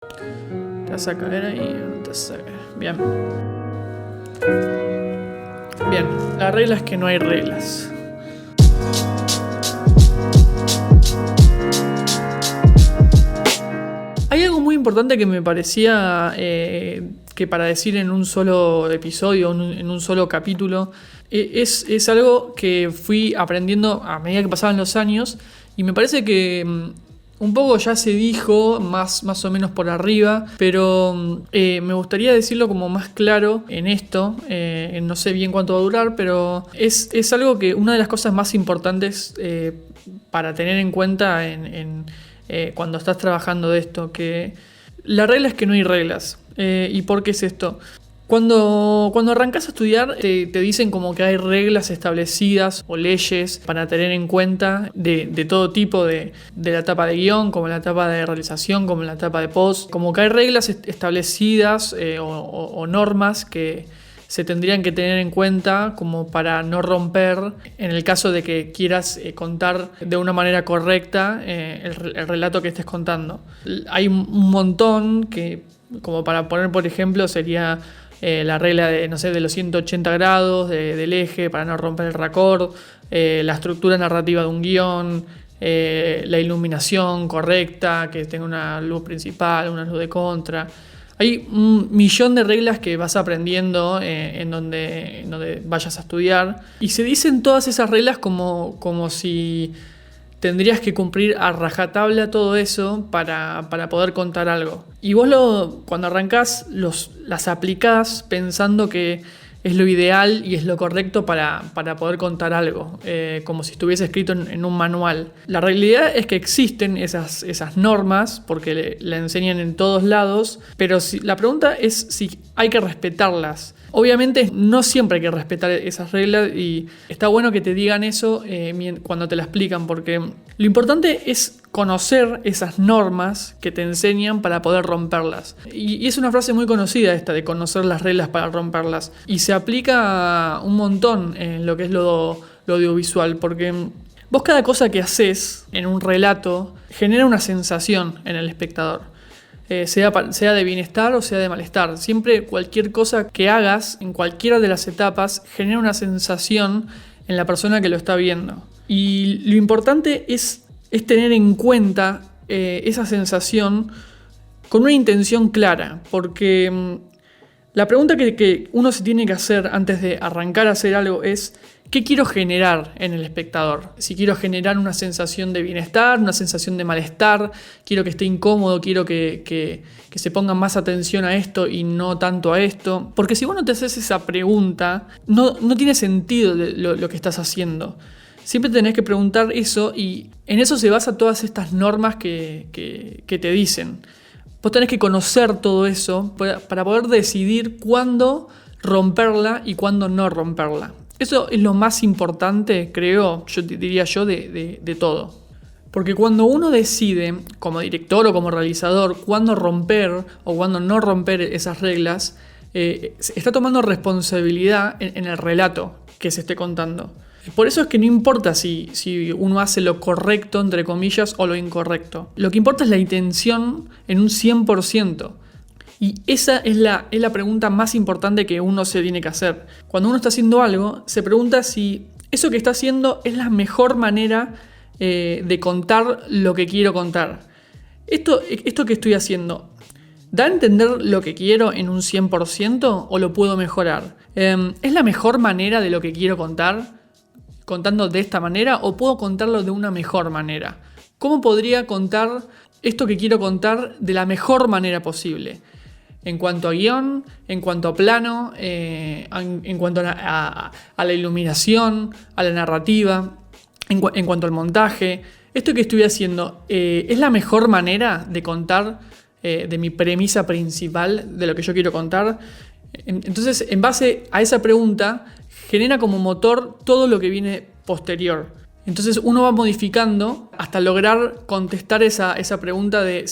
Te vas a caer ahí, no te vas a caer. Bien. Bien, la regla es que no hay reglas. Hay algo muy importante que me parecía que para decir en un solo episodio, en un solo capítulo, es algo que fui aprendiendo a medida que pasaban los años y me parece que un poco ya se dijo más o menos por arriba, pero me gustaría decirlo como más claro en esto. No sé bien cuánto va a durar, pero es algo que una de las cosas más importantes para tener en cuenta cuando estás trabajando de esto, que la regla es que no hay reglas. ¿Y por qué es esto? Cuando arrancas a estudiar te dicen como que hay reglas establecidas o leyes para tener en cuenta de todo tipo, de la etapa de guión, como la etapa de realización, como la etapa de post, como que hay reglas establecidas o normas que se tendrían que tener en cuenta como para no romper en el caso de que quieras contar de una manera correcta el relato que estés contando. Hay un montón que, como para poner por ejemplo, sería la regla de, no sé, de los 180 grados del eje para no romper el raccord, la estructura narrativa de un guión, la iluminación correcta, que tenga una luz principal, una luz de contra. Hay un millón de reglas que vas aprendiendo en donde vayas a estudiar. Y se dicen todas esas reglas como si tendrías que cumplir a rajatabla todo eso para poder contar algo. Y vos cuando arrancás las aplicás pensando que es lo ideal y es lo correcto para poder contar algo, como si estuviese escrito en un manual. La realidad es que existen esas normas, porque la enseñan en todos lados, pero la pregunta es si hay que respetarlas. Obviamente no siempre hay que respetar esas reglas y está bueno que te digan eso cuando te la explican, porque lo importante es conocer esas normas que te enseñan para poder romperlas. Y es una frase muy conocida esta de conocer las reglas para romperlas. Y se aplica un montón en lo que es lo audiovisual, porque vos cada cosa que haces en un relato genera una sensación en el espectador. Sea de bienestar o sea de malestar. Siempre cualquier cosa que hagas en cualquiera de las etapas genera una sensación en la persona que lo está viendo. Y lo importante es tener en cuenta esa sensación con una intención clara, porque la pregunta que uno se tiene que hacer antes de arrancar a hacer algo es: ¿qué quiero generar en el espectador? Si quiero generar una sensación de bienestar, una sensación de malestar, quiero que esté incómodo, quiero que se ponga más atención a esto y no tanto a esto. Porque si vos no te haces esa pregunta, no tiene sentido lo que estás haciendo. Siempre tenés que preguntar eso y en eso se basa todas estas normas que te dicen. Vos tenés que conocer todo eso para poder decidir cuándo romperla y cuándo no romperla. Eso es lo más importante, creo, diría yo, de todo. Porque cuando uno decide, como director o como realizador, cuándo romper o cuándo no romper esas reglas, está tomando responsabilidad en el relato que se esté contando. Por eso es que no importa si uno hace lo correcto, entre comillas, o lo incorrecto. Lo que importa es la intención en un 100%. Y esa es la pregunta más importante que uno se tiene que hacer. Cuando uno está haciendo algo, se pregunta si eso que está haciendo es la mejor manera de contar lo que quiero contar. Esto que estoy haciendo, ¿da a entender lo que quiero en un 100% o lo puedo mejorar? ¿Es la mejor manera de lo que quiero contar, contando de esta manera, o puedo contarlo de una mejor manera? ¿Cómo podría contar esto que quiero contar de la mejor manera posible? En cuanto a guión, en cuanto a plano, en cuanto a la iluminación, a la narrativa, en cuanto al montaje. Esto que estoy haciendo, ¿es la mejor manera de contar de mi premisa principal, de lo que yo quiero contar? Entonces, en base a esa pregunta, genera como motor todo lo que viene posterior. Entonces uno va modificando hasta lograr contestar esa pregunta de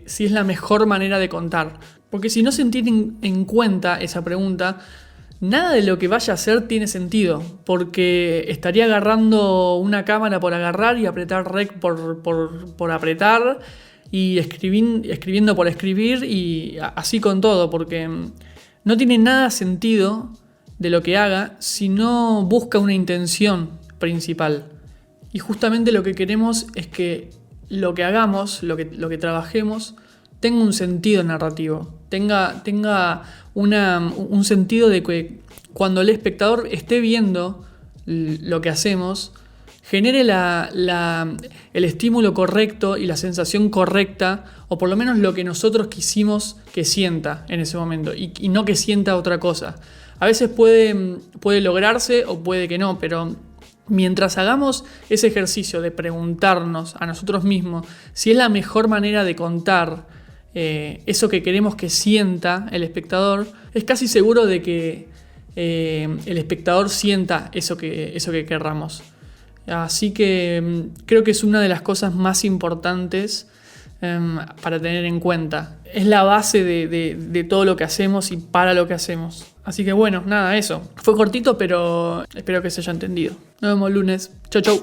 si es la mejor manera de contar. Porque si no se tiene en cuenta esa pregunta, nada de lo que vaya a hacer tiene sentido. Porque estaría agarrando una cámara por agarrar y apretar rec por apretar. y escribiendo por escribir y así con todo, porque no tiene nada sentido de lo que haga si no busca una intención principal. Y justamente lo que queremos es que lo que hagamos, lo que trabajemos, tenga un sentido narrativo, tenga un sentido de que cuando el espectador esté viendo lo que hacemos, genere el estímulo correcto y la sensación correcta, o por lo menos lo que nosotros quisimos que sienta en ese momento, y no que sienta otra cosa. A veces puede lograrse o puede que no, pero mientras hagamos ese ejercicio de preguntarnos a nosotros mismos si es la mejor manera de contar eso que queremos que sienta el espectador, es casi seguro de que el espectador sienta eso que querramos. Así que creo que es una de las cosas más importantes para tener en cuenta. Es la base de todo lo que hacemos y para lo que hacemos. Así que bueno, nada, eso. Fue cortito, pero espero que se haya entendido. Nos vemos el lunes. Chau, chau.